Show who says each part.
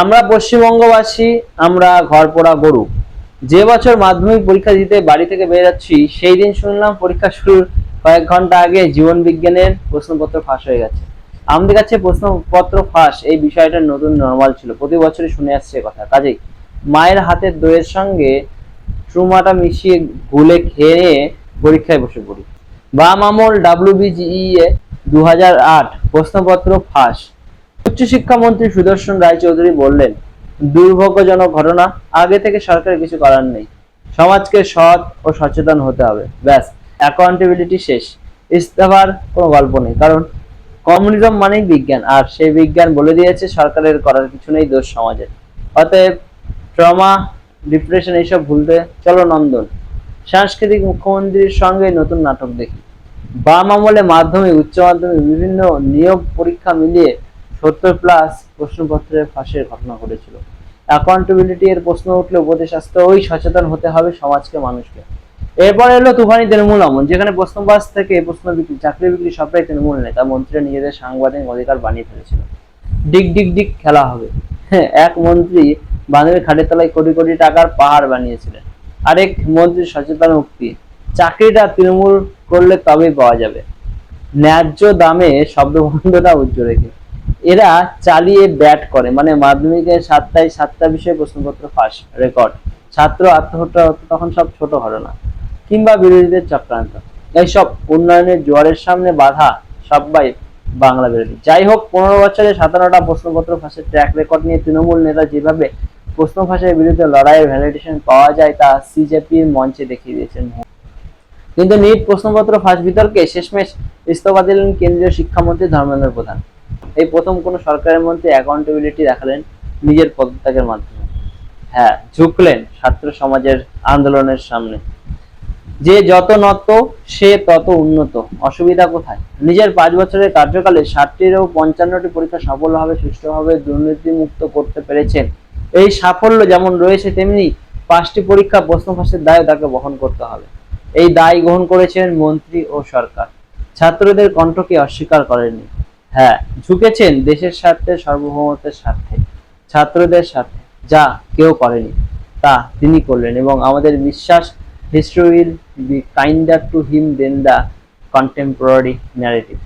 Speaker 1: আমরা পশ্চিমবঙ্গবাসী, আমরা ঘরপোড়া গরু। যে বছর মাধ্যমিক পরীক্ষা দিতে বাড়ি থেকে বেরোচ্ছি, সেই দিন শুনলাম পরীক্ষা শুরুর কয়েক ঘন্টা আগে জীবন বিজ্ঞানের প্রশ্নপত্র ফাঁস হয়ে গেছে। আমাদের কাছে প্রশ্নপত্র ফাঁস এই বিষয়টা নতুন নর্মাল ছিল, প্রতি বছরই শুনে আসছে কথা। কাজেই মায়ের হাতের দইয়ের সঙ্গে চুমাটা মিশিয়ে গুলে খেয়ে পরীক্ষায় বসে পড়ি। বাম আমল WBGE 2008 প্রশ্নপত্র ফাঁস। উচ্চশিক্ষামন্ত্রী সুদর্শন রায়চৌধুরী বললেন, দুর্ভাগ্যজনক ঘটনা, আগে থেকে সরকারের কিছু করার নেই, সমাজকে সৎ ও সচেতন হতে হবে, ব্যাস, অ্যাকাউন্টেবিলিটি শেষ। ইস্তফার কোনো গল্প নেই, কারণ কমিউনিজম মানেই বিজ্ঞান, আর সেই বিজ্ঞান বলে দিয়েছে সরকারের করার কিছু নেই, দোষ সমাজের। অতএব ট্রমা, ডিপ্রেশন এইসব ভুলতে চলো নন্দন, সাংস্কৃতিক মুখ্যমন্ত্রীর সঙ্গে নতুন নাটক দেখি। বাম আমলে মাধ্যমিক, উচ্চ মাধ্যমিক বিভিন্ন নিয়োগ পরীক্ষা মিলিয়ে 70+ প্রশ্নপত্রের ফাঁসের ঘটনা ঘটেছিল। অ্যাকাউন্টেবিলিটি এর প্রশ্ন উঠলে উপদেশ আসতে ওই সচেতন হতে হবে সমাজকে, মানুষকে। এরপর এলো তুফানি তৃণমূল আমল, যেখানে প্রশ্নবাস থেকে প্রশ্ন বিক্রি, চাকরি বিক্রি সবটাই তৃণমূল নেতা মন্ত্রীরা নিজেদের সাংবিধানিক অধিকার বানিয়ে ফেলেছিল। ডিগ ডিগ ডিগ খেলা হবে। হ্যাঁ, এক মন্ত্রী বাঁধের খাটের তলায় কোটি কোটি টাকার পাহাড় বানিয়েছিলেন। আরেক মন্ত্রী সচেতন উক্তি, চাকরিটা তৃণমূল করলে তবেই পাওয়া যাবে, ন্যায্য দামে শব্দবন্ধনা উজ্জ্বল রেখে। এরা চালিয়ে ব্যাট করে, মানে মাধ্যমিকের 7টা বিষয়ে প্রশ্নপত্র ফাঁস রেকর্ড। ছাত্র আত্মহত্যা হতো তখন সব ছোট ঘটনা, কিংবা বিরোধীদের চক্রান্ত। এইসব উন্নয়নের জোয়ারের সামনে বাধা সবাই বাংলা বিরোধী। যাই হোক, 15 বছরে 57টা প্রশ্নপত্র ফাঁসের ট্র্যাক রেকর্ড নিয়ে তৃণমূল নেতা যেভাবে প্রশ্ন ফাঁসের বিরুদ্ধে লড়াইয়ের ভ্যালিডেশন পাওয়া যায় তা সিজেপির মঞ্চে দেখিয়ে দিয়েছেন। কিন্তু নিট প্রশ্নপত্র ফাঁস বিতর্কে শেষমেশ ইস্তফা দিলেন কেন্দ্রীয় শিক্ষামন্ত্রী ধর্মেন্দ্র প্রধান। এই প্রথম কোন সরকারের মন্ত্রী অ্যাকাউন্টেবিলিটি দেখালেন নিজের পদত্যাগের মাধ্যমে। হ্যাঁ, ঝুঁকলেন ছাত্র সমাজের আন্দোলনের সামনে। যে যত নত সে তত উন্নত। অসুবিধা কোথায়? নিজের 5 বছরের কার্যকালে 60টিরও 55টি পরীক্ষা সফলভাবে সুষ্ঠুভাবে দুর্নীতিমুক্ত করতে পেরেছেন। এই সাফল্য যেমন রয়েছে, তেমনি 5টি পরীক্ষা প্রশ্ন ফাঁসের দায় তাকে বহন করতে হবে। এই দায় গ্রহণ করেছেন মন্ত্রী ও সরকার। ছাত্রদের কণ্ঠকে অস্বীকার করেননি। হ্যাঁ, ঝুঁকেছেন দেশের স্বার্থে, সার্বভৌমত্বের স্বার্থে, ছাত্রদের স্বার্থে। যা কেউ করেনি তা তিনি করলেন, এবং আমাদের বিশ্বাস history will be kinder to him than the contemporary narrative.